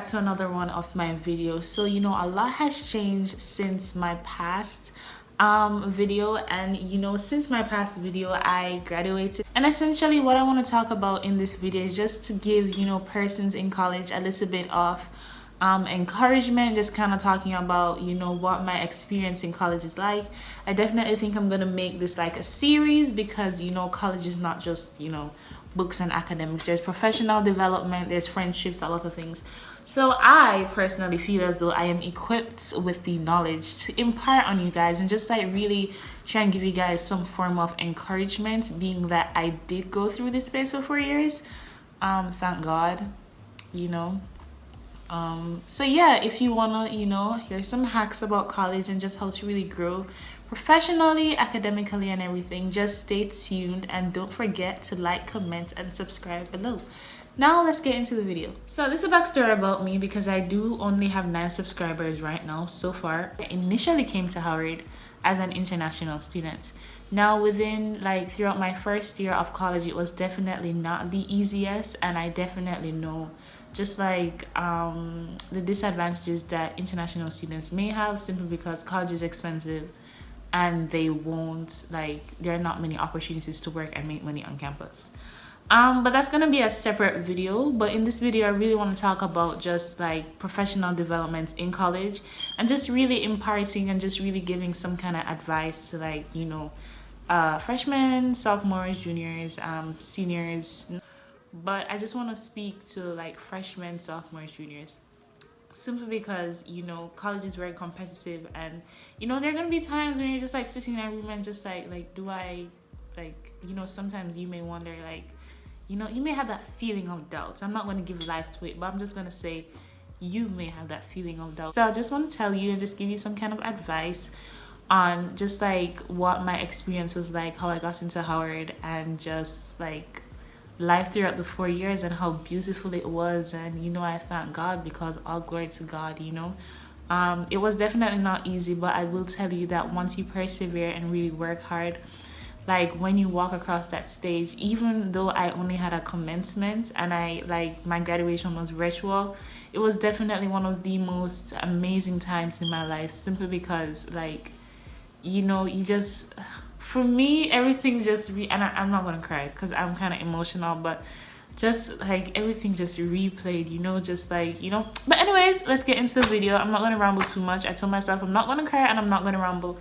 back to another one of my videos. So you know, a lot has changed since my past video, and you know, since my past video I graduated, and essentially what I want to talk about in this video is just to give, you know, persons in college a little bit of encouragement, just kind of talking about, you know, what my experience in college is like. I definitely think I'm gonna make this like a series because, you know, college is not just, you know, books and academics. There's professional development, there's friendships, a lot of things. So I personally feel as though I am equipped with the knowledge to impart on you guys and just like really try and give you guys some form of encouragement, being that I did go through this space for 4 years. Thank God, you know. So yeah, if you wanna, you know, hear some hacks about college and just how to really grow professionally, academically, and everything, just stay tuned and don't forget to like, comment, and subscribe below. Now let's get into the video. So this is a backstory about me because I do only have 9 subscribers right now so far. I initially came to Howard as an international student. Now within like throughout my first year of college, it was definitely not the easiest, and I definitely know just like the disadvantages that international students may have, simply because college is expensive and they won't, like, there are not many opportunities to work and make money on campus. But that's gonna be a separate video. But in this video I really want to talk about just like professional development in college and just really imparting and just really giving some kind of advice to, like, you know, freshmen, sophomores, juniors, seniors. But I just want to speak to like freshmen, sophomores, juniors, simply because, you know, college is very competitive, and you know, there are gonna be times when you're just like sitting in a room and just like do I, like, you know, sometimes you may wonder, like, you know, you may have that feeling of doubt. I'm not going to give life to it, but I'm just going to say you may have that feeling of doubt. So I just want to tell you and just give you some kind of advice on just like what my experience was like, how I got into Howard, and just like life throughout the 4 years and how beautiful it was. And you know, I thank God, because all glory to God, you know. It was definitely not easy, but I will tell you that once you persevere and really work hard, like when you walk across that stage, even though I only had a commencement and I like my graduation was virtual, it was definitely one of the most amazing times in my life, simply because, like, you know, you just, for me, everything just and I'm not gonna cry because I'm kind of emotional, but just like everything just replayed, you know, just like, you know. But anyways, let's get into the video. I'm not gonna ramble too much. I told myself I'm not gonna cry and I'm not gonna ramble,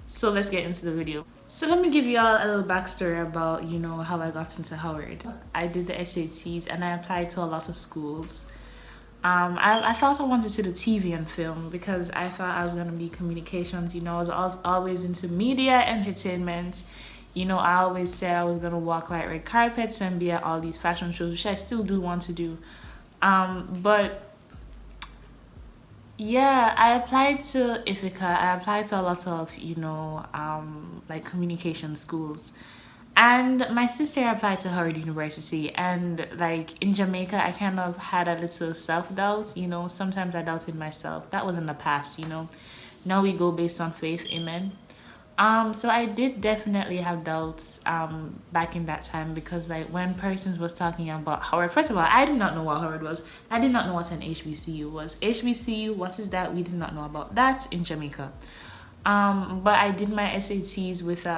so let's get into the video. So let me give you all a little backstory about, you know, how I got into Howard. I did the SATs and I applied to a lot of schools. I thought I wanted to do TV and film because I thought I was going to be communications. You know, I was always into media, entertainment. You know, I always said I was going to walk like red carpets and be at all these fashion shows, which I still do want to do. But yeah, I applied to Ithaca. I applied to a lot of, you know, like communication schools. And my sister applied to Howard University, and like in Jamaica, I kind of had a little self-doubt, you know. Sometimes I doubted myself. That was in the past, you know. Now we go based on faith, amen. So I did definitely have doubts back in that time, because like when persons was talking about Howard, first of all, I did not know what Howard was. I did not know what an HBCU was. HBCU, what is that? We did not know about that in Jamaica. But I did my SATs with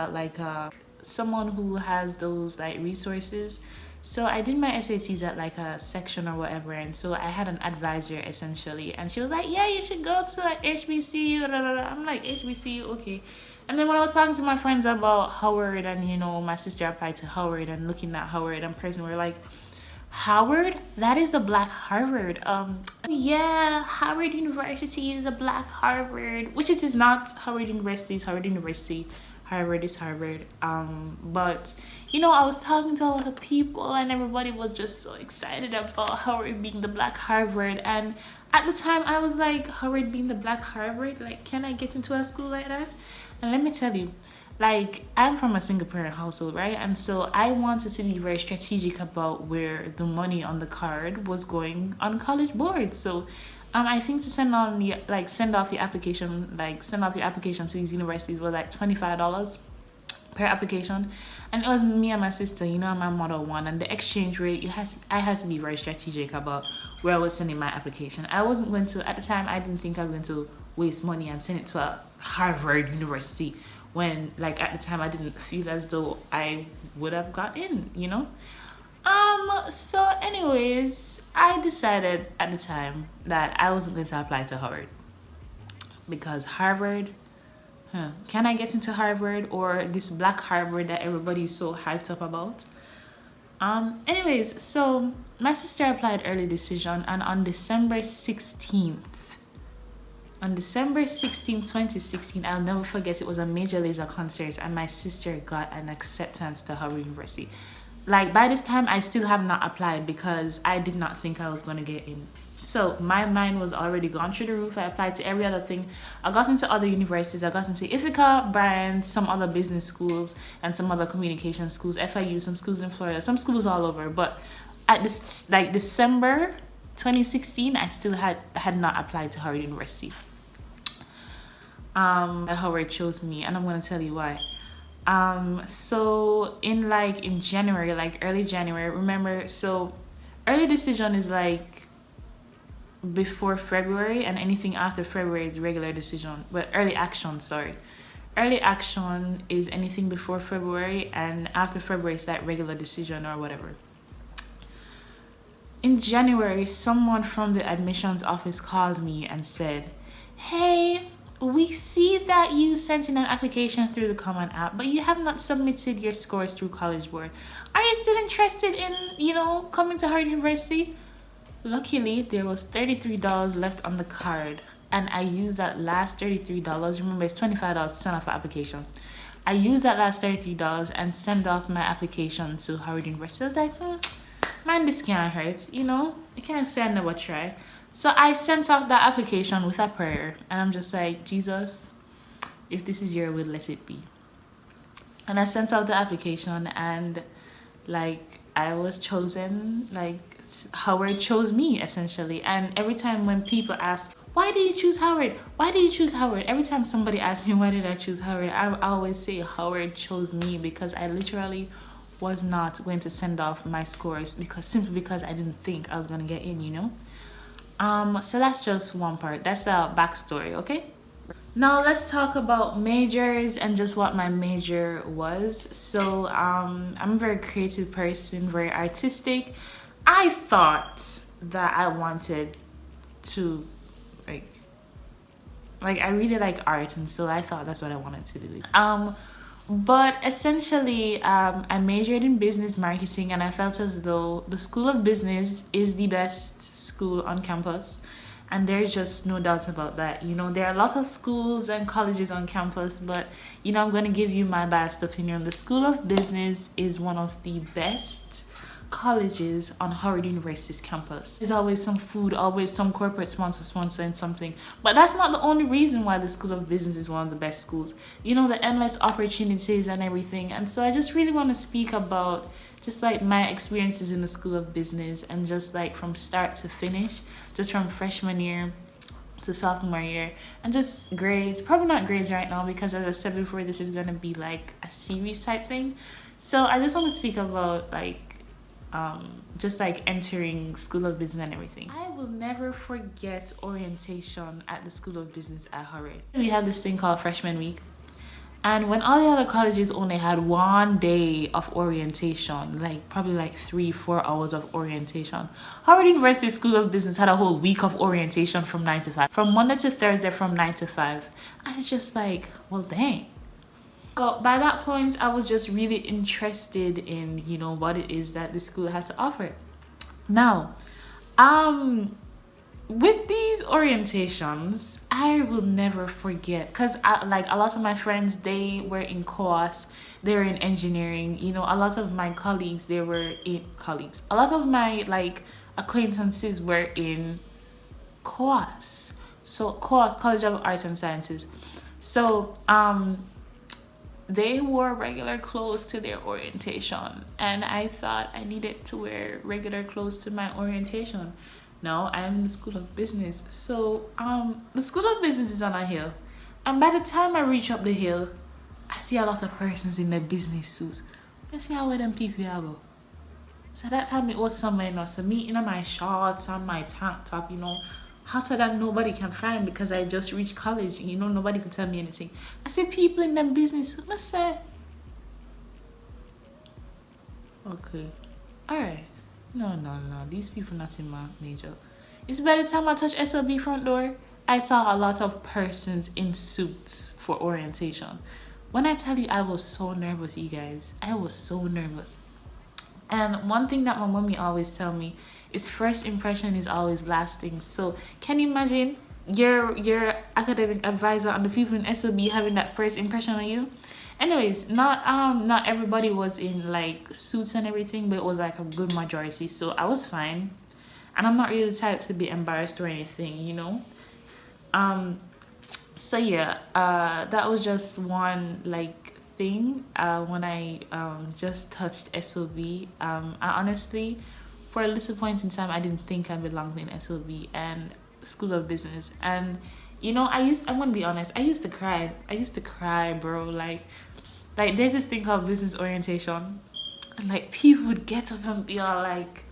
someone who has those like resources. So I did my SATs at like a section or whatever, and so I had an advisor essentially, and she was like, yeah, you should go to like HBCU. I'm like, HBCU, okay. And then when I was talking to my friends about Howard, and you know, my sister applied to Howard, and looking at Howard, and person were like, Howard? That is the Black Harvard. Yeah, Howard University is a Black Harvard, which it is not. Howard University is Howard University. Harvard is Harvard. But you know, I was talking to a lot of people, and everybody was just so excited about Howard being the Black Harvard. And at the time, I was like, Howard being the Black Harvard? Like, can I get into a school like that? And let me tell you, like, I'm from a single parent household, right? And so I wanted to be very strategic about where the money on the card was going on college boards. So I think to send off your application to these universities was like $25 per application. And it was me and my sister, you know, I'm a model one, and the exchange rate, I had to be very strategic about where I was sending my application. I wasn't going to, at the time, I didn't think I was going to waste money and send it to a Harvard University when, like, at the time I didn't feel as though I would have got in, you know? So anyways, I decided at the time that I wasn't going to apply to Harvard because Harvard, can I get into Harvard or this black Harvard that everybody's so hyped up about? Anyways, so my sister applied early decision, and on December 16th, 2016, I'll never forget, it was a Major Lazer concert and my sister got an acceptance to Harvard University. Like, by this time, I still have not applied because I did not think I was going to get in. So my mind was already gone through the roof. I applied to every other thing. I got into other universities. I got into Ithaca, Bryan, some other business schools, and some other communication schools, FIU, some schools in Florida, some schools all over. But at this, like, December 2016, I still had not applied to Harvard University. Howard chose me, and I'm going to tell you why. So in January, like early January, remember, so early decision is like before February, and anything after February is regular decision. But early action is anything before February, and after February is like regular decision or whatever. In January, someone from the admissions office called me and said, "Hey, we see that you sent in an application through the Common App, but you have not submitted your scores through College Board. Are you still interested in, coming to Harvard University?" Luckily, there was $33 left on the card, and I used that last $33. Remember, it's $25 to send off an application. I used that last $33 and sent off my application to Harvard University. I was like, man, this can't hurt, I can't say I never try. So I sent off that application with a prayer, and I'm just like, Jesus, if this is your will, let it be. And I sent out the application, and like I was chosen, like Howard chose me essentially. And every time when people ask, why did you choose Howard? Why did you choose Howard? Every time somebody asks me why did I choose Howard, I always say Howard chose me, because I literally was not going to send off my scores simply because I didn't think I was going to get in, So that's just one part. That's the backstory, okay? Now let's talk about majors and just what my major was. So I'm a very creative person, very artistic. I thought that I wanted to like I really like art, and so I thought that's what I wanted to do. But essentially, I majored in business marketing, and I felt as though the School of Business is the best school on campus. And there's just no doubt about that. There are a lot of schools and colleges on campus, but, I'm going to give you my biased opinion. The School of Business is one of the best colleges on Howard University's campus. There's always some food, always some corporate sponsoring something, but that's not the only reason why the School of Business is one of the best schools. The endless opportunities and everything. And so I just really want to speak about just like my experiences in the School of Business, and just like from start to finish, just from freshman year to sophomore year, and just grades. Probably not grades right now, because as I said before, this is going to be like a series type thing. So I just want to speak about just like entering School of Business and everything. I will never forget orientation at the School of Business at Howard. We have this thing called freshman week, and when all the other colleges only had 1 day of orientation, like probably like 3-4 hours of orientation, Howard University School of Business had a whole week of orientation from 9 to 5, from Monday to Thursday from 9 to 5. And it's just like, well, dang. Well, by that point, I was just really interested in, what it is that the school has to offer. Now, with these orientations, I will never forget, because like a lot of my friends, they were in course, they were in engineering. A lot of my colleagues, a lot of my acquaintances were in course. So course, College of Arts and Sciences. So they wore regular clothes to their orientation, and I thought I needed to wear regular clothes to my orientation. Now I'm in the School of Business. So the School of Business is on a hill, and by the time I reach up the hill, I see a lot of persons in their business suits. I see how them people go. So that time it was somewhere else. So me in my shorts and my tank top, hotter than nobody can find because I just reached college. Nobody could tell me anything. I see people in them business. I say, okay, all right. No, no, no. These people not in my major. It's by the time I touch SLB front door, I saw a lot of persons in suits for orientation. When I tell you I was so nervous, you guys, I was so nervous. And one thing that my mommy always tell me is first impression is always lasting. So can you imagine your academic advisor and the people in SOB having that first impression on you? Anyways, not everybody was in like suits and everything, but it was like a good majority. So I was fine. And I'm not really the type to be embarrassed or anything. Um so yeah, that was just one like thing when I just touched SOB. I honestly, for a little point in time, I didn't think I belonged in SOB and School of Business. And I'm gonna be honest, I used to cry. I used to cry, bro. Like there's this thing called business orientation, and like people would get up and be all like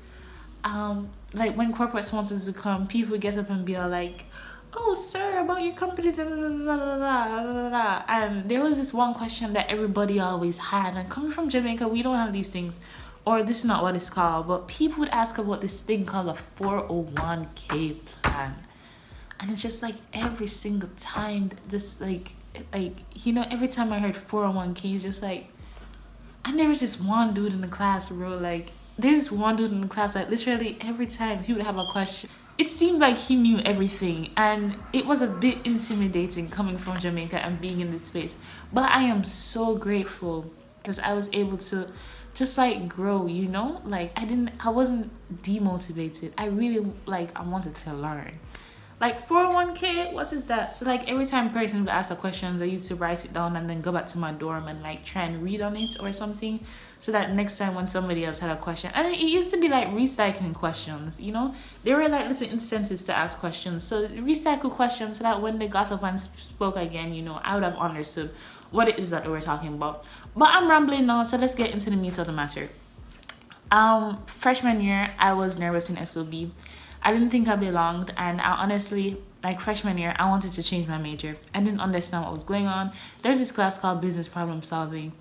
when corporate sponsors would come, people would get up and be all like, "Oh, sir, about your company, da, da, da, da, da, da, da, da." And there was this one question that everybody always had. And coming from Jamaica, we don't have these things, or this is not what it's called. But people would ask about this thing called a 401k plan, and it's just like every single time, just every time I heard 401k, it's just like, and there was just one dude in the class, bro. Like there's one dude in the class, like literally every time he would have a question, it seemed like he knew everything, and it was a bit intimidating coming from Jamaica and being in this space. But I am so grateful because I was able to just like grow, like I wasn't demotivated. I really I wanted to learn. Like 401k, what is that? So like every time a person would ask a question, I used to write it down and then go back to my dorm and like try and read on it or something, so that next time when somebody else had a question, and it used to be like recycling questions, there were like little incentives to ask questions. So recycle questions so that when they got up and spoke again, I would have understood what it is that they were talking about. But I'm rambling now, so let's get into the meat of the matter. Freshman year, I was nervous in SOB. I didn't think I belonged, and I honestly, like freshman year, I wanted to change my major. I didn't understand what was going on. There's this class called business problem solving.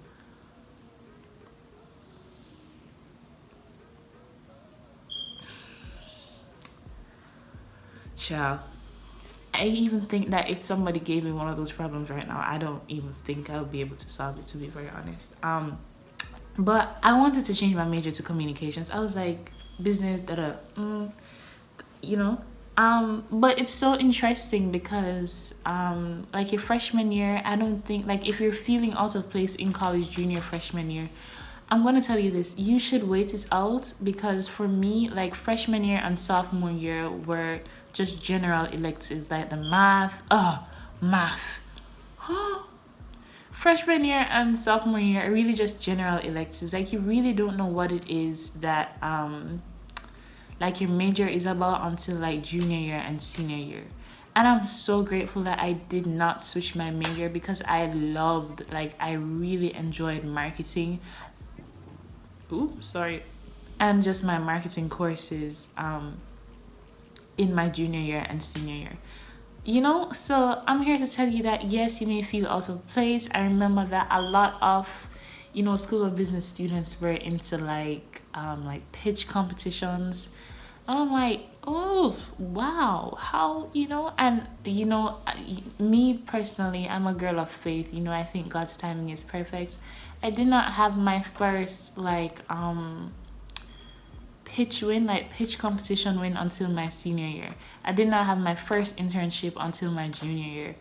Child, I even think that if somebody gave me one of those problems right now, I don't even think I would be able to solve it, to be very honest. But I wanted to change my major to communications. I was like, business, but it's so interesting because like your freshman year, I don't think, like if you're feeling out of place in college junior freshman year, I'm going to tell you this, you should wait it out, because for me, like freshman year and sophomore year were just general electives, like the math freshman year and sophomore year are really just general electives. Like you really don't know what it is that like your major is about until like junior year and senior year. And I'm so grateful that I did not switch my major, because I really enjoyed marketing. And just my marketing courses in my junior year and senior year. So I'm here to tell you that yes, you may feel out of place. I remember that a lot of School of Business students were into like pitch competitions. I'm like, oh wow, how and me personally, I'm a girl of faith. I think God's timing is perfect. I did not have my first pitch competition win until my senior year. I did not have my first internship until my junior year.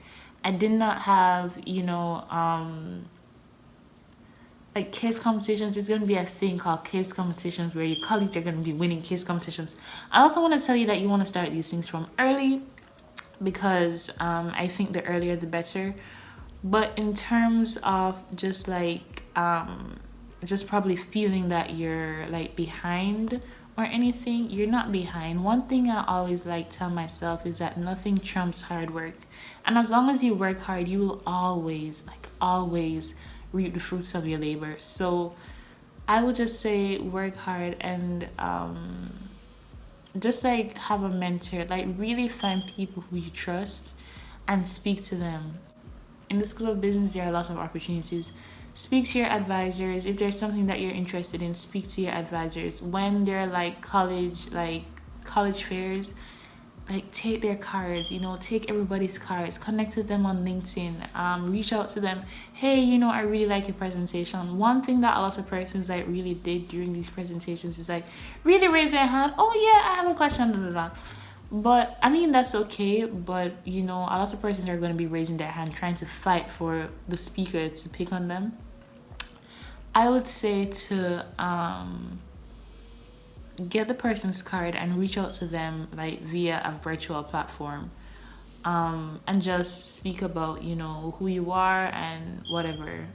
I did not have like case competitions. There's going to be a thing called case competitions where your colleagues are going to be winning case competitions. I also want to tell you that you want to start these things from early, because I think the earlier the better. But in terms of just just probably feeling that you're like behind or anything, you're not behind. One thing I always tell myself is that nothing trumps hard work, and as long as you work hard, you will always reap the fruits of your labor. So I would just say work hard and just like have a mentor, like really find people who you trust and speak to them. In the School of Business, there are lots of opportunities. Speak to your advisors. If there's something that you're interested in, speak to your advisors. When they're like college fairs, like take their cards, take everybody's cards, connect with them on LinkedIn, reach out to them. Hey, I really like your presentation. One thing that a lot of persons like really did during these presentations is like really raise their hand. Oh yeah, I have a question, blah, blah, blah. But I mean that's okay, but a lot of persons are going to be raising their hand trying to fight for the speaker to pick on them. I would say to get the person's card and reach out to them like via a virtual platform, and just speak about who you are and whatever.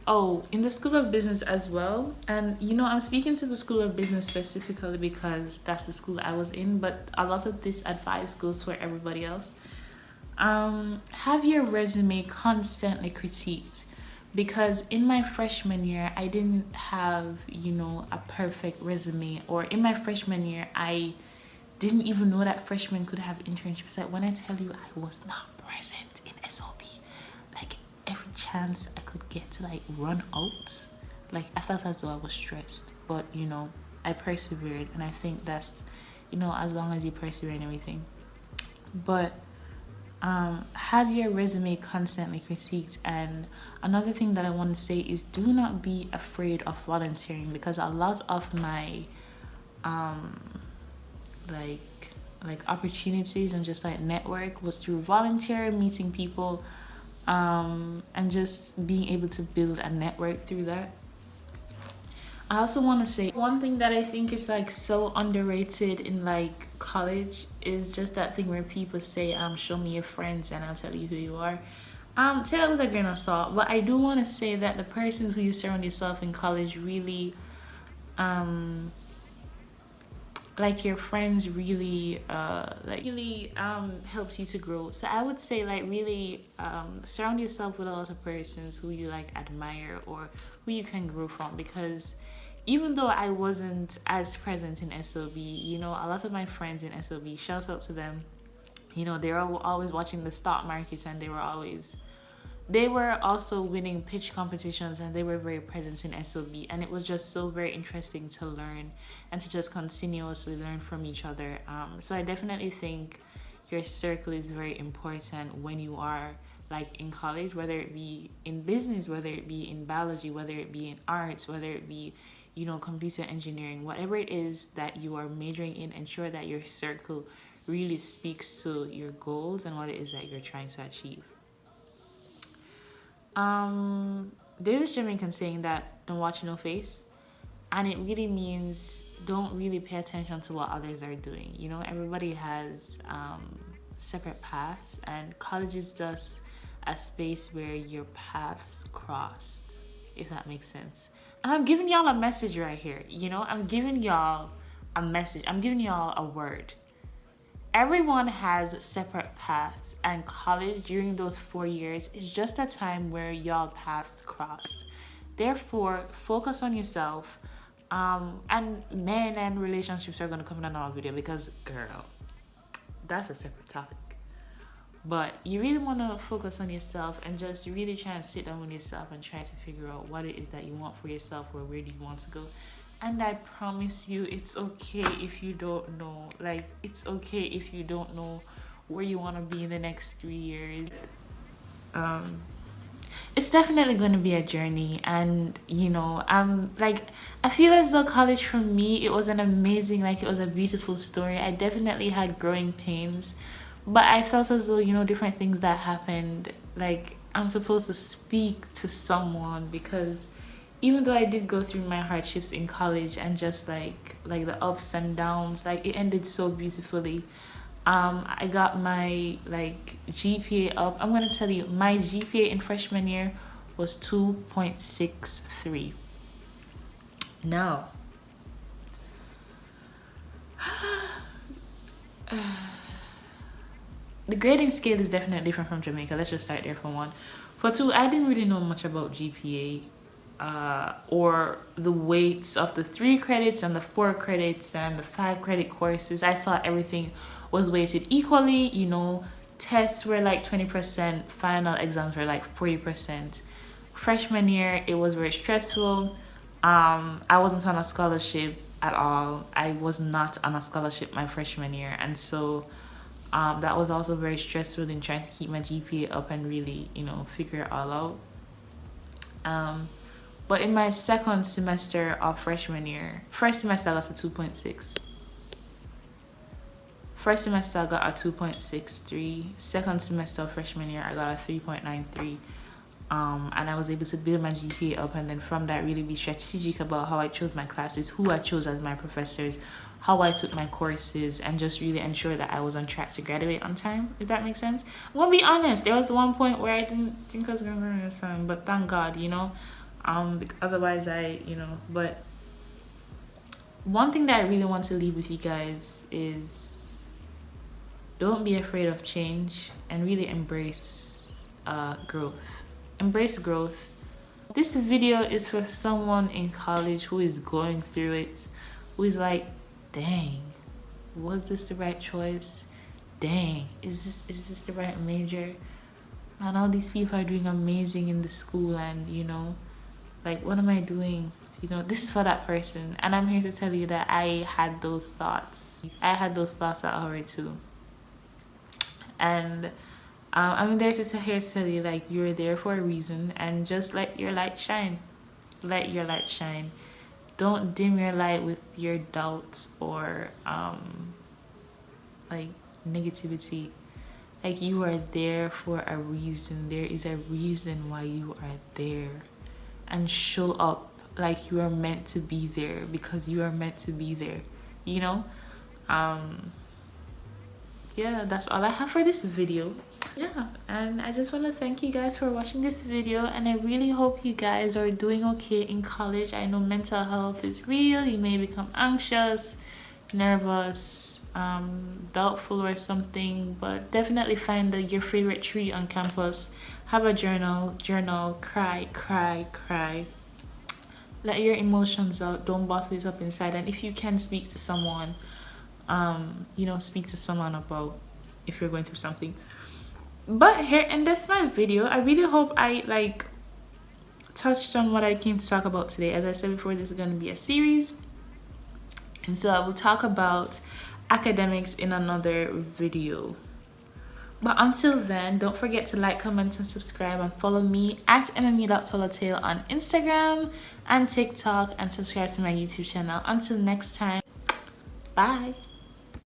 Oh, in the School of Business as well, and I'm speaking to the School of Business specifically because that's the school I was in, but a lot of this advice goes for everybody else. Have your resume constantly critiqued, because in my freshman year I didn't have a perfect resume, or in my freshman year I didn't even know that freshmen could have internships. Like when I tell you I was not present in SOB, like every chance I could get to like run out, like I felt as though I was stressed, but I persevered, and I think that's as long as you persevere and everything. But have your resume constantly critiqued. And another thing that I want to say is do not be afraid of volunteering, because a lot of my like opportunities and just like network was through volunteer, meeting people, and just being able to build a network through that. I also want to say one thing that I think is like so underrated in like college is just that thing where people say, show me your friends and I'll tell you who you are. Take that with a grain of salt, but I do want to say that the persons who you surround yourself in college really, like your friends really, helps you to grow. So I would say like really, surround yourself with a lot of persons who you like admire or who you can grow from, because even though I wasn't as present in SOB, a lot of my friends in SOB, shout out to them, they were always watching the stock market, and they were also winning pitch competitions, and they were very present in SOB, and it was just so very interesting to learn and to just continuously learn from each other. So I definitely think your circle is very important when you are like in college, whether it be in business, whether it be in biology, whether it be in arts, whether it be computer engineering, whatever it is that you are majoring in, ensure that your circle really speaks to your goals and what it is that you're trying to achieve. There's this Jamaican saying that don't watch no face, and it really means don't really pay attention to what others are doing. Everybody has separate paths, and college is just a space where your paths cross, if that makes sense. And I'm giving y'all a message right here. I'm giving y'all a message. I'm giving y'all a word. Everyone has separate paths, and college during those 4 years is just a time where y'all paths crossed. Therefore, focus on yourself. And men and relationships are going to come in another video, because girl, that's a separate topic. But you really want to focus on yourself and just really try and sit down with yourself and try to figure out what it is that you want for yourself, or where do you want to go. And I promise you, it's okay if you don't know. Like, it's okay if you don't know where you want to be in the next 3 years. It's definitely going to be a journey, and I feel as though college for me, it was an amazing, like it was a beautiful story. I definitely had growing pains, but I felt as though different things that happened, like I'm supposed to speak to someone, because even though I did go through my hardships in college and just like the ups and downs, like it ended so beautifully. I got my GPA up. I'm gonna tell you, my GPA in freshman year was 2.63. Now, the grading scale is definitely different from Jamaica. Let's just start there for one. For two, I didn't really know much about GPA or the weights of the 3 credits and the 4 credits and the 5 credit courses. I thought everything was weighted equally. You know, tests were like 20%, final exams were like 40%. Freshman year, it was very stressful. I wasn't on a scholarship at all. I was not on a scholarship my freshman year, and so that was also very stressful in trying to keep my GPA up and really, you know, figure it all out. But in my second semester of freshman year, first semester I got a 2.6. First semester I got a 2.63. Second semester of freshman year I got a 3.93. And I was able to build my GPA up, and then from that really be strategic about how I chose my classes, who I chose as my professors, how I took my courses, and just really ensure that I was on track to graduate on time, if that makes sense. I'm gonna be honest, there was one point where I didn't think I was gonna graduate on time, but thank God, you know. Otherwise but one thing that I really want to leave with you guys is don't be afraid of change and really embrace growth. Embrace growth. This video is for someone in college who is going through it, who is like, dang, was this the right choice? Dang, is this the right major? And all these people are doing amazing in the school, and you know, like, what am I doing? You know, this is for that person. And I'm here to tell you that I had those thoughts. I had those thoughts at Howard too. And I'm there to here to tell you, like, you're there for a reason, and just let your light shine. Let your light shine. Don't dim your light with your doubts or like negativity. Like, you are there for a reason. There is a reason why you are there. And show up like you are meant to be there, because you are meant to be there, you know. Yeah, that's all I have for this video. Yeah, and I just want to thank you guys for watching this video, and I really hope you guys are doing okay in college. I know mental health is real. You may become anxious, nervous, doubtful or something, but definitely find your favorite tree on campus. Have a journal, cry. Let your emotions out. Don't bottle it up inside. And if you can speak to someone, speak to someone about if you're going through something. But here endeth my video. I really hope I touched on what I came to talk about today. As I said before, this is going to be a series, and so I will talk about academics in another video. But until then, don't forget to like, comment, and subscribe, and follow me at mme.swallowtail on Instagram and TikTok, and subscribe to my YouTube channel. Until next time, bye.